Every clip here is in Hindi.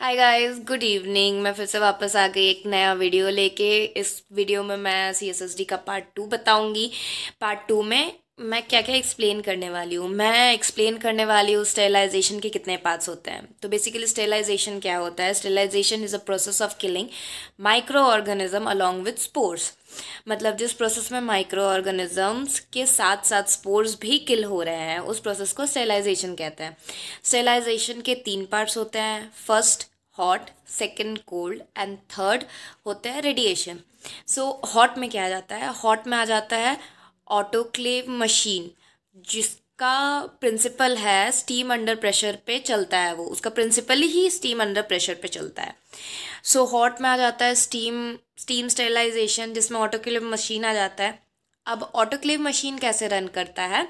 Hi guys, good evening. मैं फिर से वापस आ गई एक नया वीडियो लेके। इस वीडियो में मैं CSSD का पार्ट 2 बताऊंगी। पार्ट 2 में मैं क्या क्या एक्सप्लेन करने वाली हूँ। मैं एक्सप्लेन करने वाली हूँ स्टेरिलाइजेशन के कितने पार्ट्स होते हैं। तो बेसिकली स्टेरिलाइजेशन क्या होता है? Sterilization is a process of killing micro organism along with spores. मतलब जिस प्रोसेस में माइक्रो ऑर्गेनिजम्स के साथ साथ स्पोर्स भी किल हो रहे हैं, उस प्रोसेस को स्टेरिलाइजेशन कहते हैं। स्टेरिलाइजेशन के 3 पार्ट्स होते हैं। First hot, second cold and third होता है रेडिएशन। सो हॉट में क्या आ जाता है? हॉट में आ जाता है ऑटोक्लेव मशीन, जिसका प्रिंसिपल है स्टीम अंडर प्रेशर पे चलता है। वो उसका प्रिंसिपल ही स्टीम अंडर प्रेशर पे चलता है। सो हॉट में आ जाता है स्टीम स्टेरिलाइजेशन, जिसमें ऑटोक्लेव मशीन आ जाता है। अब ऑटोक्लेव मशीन कैसे रन करता है,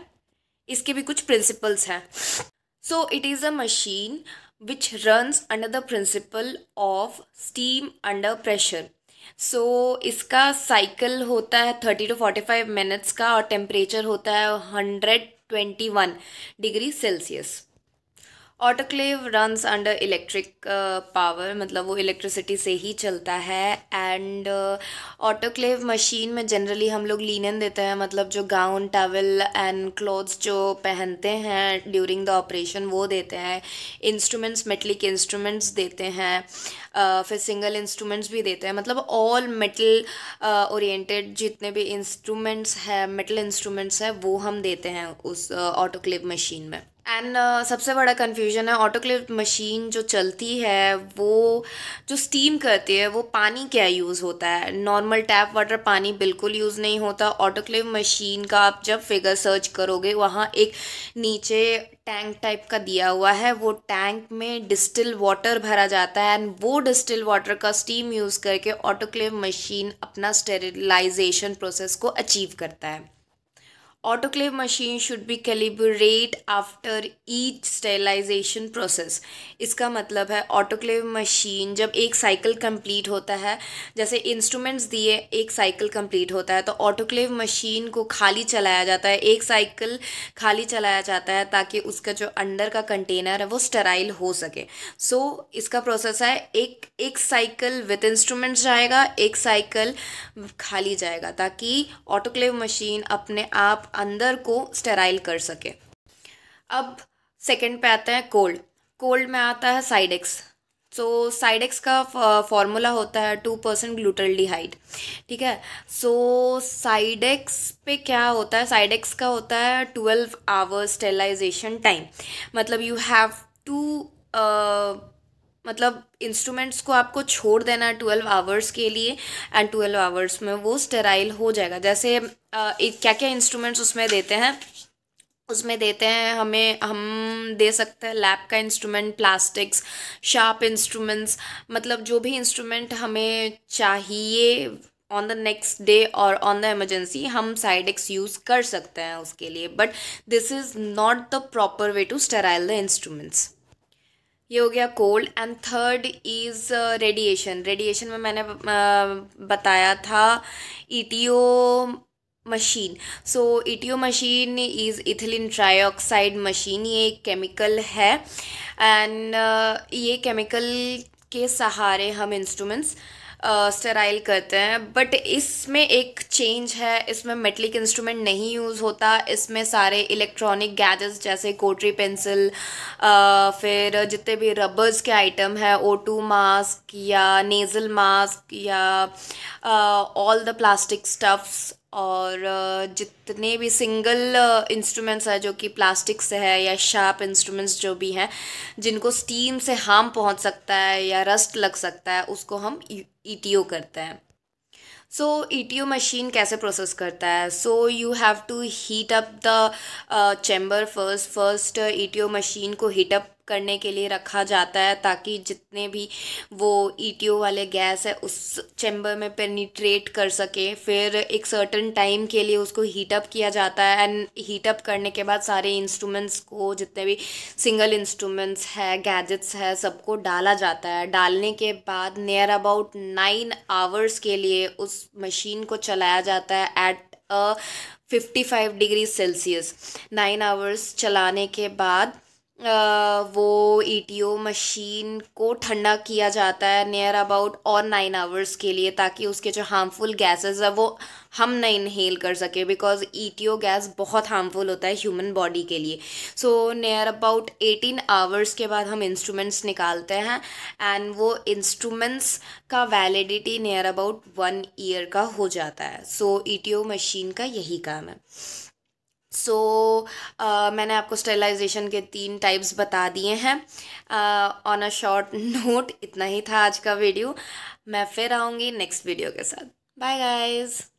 इसके भी कुछ प्रिंसिपल्स हैं। So it is a machine which runs under the principle of steam under pressure. So इसका साइकिल होता है 30 to 45 मिनट्स का और टेम्परेचर होता है 121 degree Celsius. Autoclave runs under electric power, मतलब वो इलेक्ट्रिसिटी से ही चलता है। एंड ऑटोक्लेव मशीन में जनरली हम लोग लीनन देते हैं, मतलब जो गाउन टावल एंड क्लोथ्स जो पहनते हैं ड्यूरिंग द ऑपरेशन वो देते हैं। इंस्ट्रूमेंट्स, मेटलिक इंस्ट्रूमेंट्स देते हैं। फिर सिंगल इंस्ट्रूमेंट्स भी देते हैं, मतलब ऑल मेटल ओरिएंटेड जितने भी इंस्ट्रूमेंट्स हैं, मेटल इंस्ट्रूमेंट्स हैं, वो हम देते हैं उस ऑटोक्लेव मशीन में। एंड सबसे बड़ा कन्फ्यूजन है, ऑटोक्लेव मशीन जो चलती है वो जो स्टीम करती है वो पानी क्या यूज़ होता है? नॉर्मल टैप वाटर पानी बिल्कुल यूज़ नहीं होता। ऑटोक्लेव मशीन का आप जब फिगर सर्च करोगे, वहाँ एक नीचे टैंक टाइप का दिया हुआ है। वो टैंक में डिस्टिल वाटर भरा जाता है एंड वो डिस्टिल वाटर का स्टीम यूज़ करके ऑटोक्लेव मशीन अपना स्टेरिलाइजेशन प्रोसेस को अचीव करता है। Autoclave machine should be calibrate after each sterilization process। इसका मतलब है ऑटोक्लेव मशीन जब एक साइकिल कंप्लीट होता है, जैसे इंस्ट्रूमेंट्स दिए, एक साइकिल कंप्लीट होता है तो ऑटोक्लेव मशीन को खाली चलाया जाता है। एक साइकिल खाली चलाया जाता है ताकि उसका जो अंदर का कंटेनर है वो स्टेराइल हो सके। सो इसका प्रोसेस है, एक एक साइकिल विद इंस्ट्रूमेंट्स जाएगा, एक साइकिल खाली जाएगा, ताकि ऑटोक्लेव मशीन अपने आप अंदर को स्टेराइल कर सके। अब सेकंड पे आता है कोल्ड। कोल्ड में आता है साइडेक्स। सो साइडेक्स का फॉर्मूला होता है 2% ग्लूटाल्डिहाइड। ठीक है। सो साइडेक्स पे क्या होता है? साइडेक्स का होता है 12 आवर्स स्टेरिलाइजेशन टाइम। मतलब यू हैव टू मतलब इंस्ट्रूमेंट्स को आपको छोड़ देना है 12 आवर्स के लिए एंड 12 आवर्स में वो स्टेराइल हो जाएगा। जैसे क्या क्या इंस्ट्रूमेंट्स उसमें देते हैं? उसमें देते हैं हम दे सकते हैं लैब का इंस्ट्रूमेंट, प्लास्टिक्स, शार्प इंस्ट्रूमेंट्स, मतलब जो भी इंस्ट्रूमेंट हमें चाहिए ऑन द नेक्स्ट डे और ऑन द इमरजेंसी हम साइडेक्स यूज़ कर सकते हैं उसके लिए। But this is not the proper way to sterile the instruments. ये हो गया cold. And third is radiation. Radiation में मैंने बताया था ETO machine. So ETO machine is ethylene trioxide machine. ये एक केमिकल है एंड ये केमिकल के सहारे हम इंस्ट्रूमेंट्स स्टेराइल करते हैं। बट इसमें एक चेंज है, इसमें मेटलिक इंस्ट्रूमेंट नहीं यूज़ होता। इसमें सारे इलेक्ट्रॉनिक गैजेट्स जैसे कोटरी पेंसिल, फिर जितने भी रबर्स के आइटम है, O2 मास्क या नेज़ल मास्क या ऑल द प्लास्टिक स्टफ्स, और जितने भी सिंगल इंस्ट्रूमेंट्स है जो कि प्लास्टिक से है, या शार्प इंस्ट्रूमेंट्स जो भी हैं जिनको स्टीम से हार्म पहुंच सकता है या रस्ट लग सकता है, उसको हम ईटीओ करते हैं। सो ईटीओ मशीन कैसे प्रोसेस करता है? So you have to heat up the chamber first ETO machine को हीट अप करने के लिए रखा जाता है ताकि जितने भी वो ईटीओ वाले गैस है उस चैम्बर में पेनिट्रेट कर सके। फिर एक सर्टेन टाइम के लिए उसको हीट अप किया जाता है एंड हीट अप करने के बाद सारे इंस्ट्रूमेंट्स को, जितने भी सिंगल इंस्ट्रूमेंट्स है, गैजेट्स है, सबको डाला जाता है। डालने के बाद नियर अबाउट 9 आवर्स के लिए उस मशीन को चलाया जाता है एट 55 डिग्री सेल्सियस। 9 आवर्स चलाने के बाद वो ईटीओ मशीन को ठंडा किया जाता है नियर अबाउट और 9 आवर्स के लिए, ताकि उसके जो हार्मफुल गैसेस है वो हम ना इनहेल कर सके, बिकॉज ईटीओ गैस बहुत हार्मफुल होता है ह्यूमन बॉडी के लिए। सो नियर अबाउट 18 आवर्स के बाद हम इंस्ट्रूमेंट्स निकालते हैं, एंड वो इंस्ट्रूमेंट्स का वैलिडिटी नियर अबाउट 1 ईयर का हो जाता है। सो ईटीओ मशीन का यही काम है। सो मैंने आपको स्टेरिलाइजेशन के 3 टाइप्स बता दिए हैं। ऑन अ शॉर्ट नोट इतना ही था आज का वीडियो। मैं फिर आऊँगी नेक्स्ट वीडियो के साथ। Bye guys.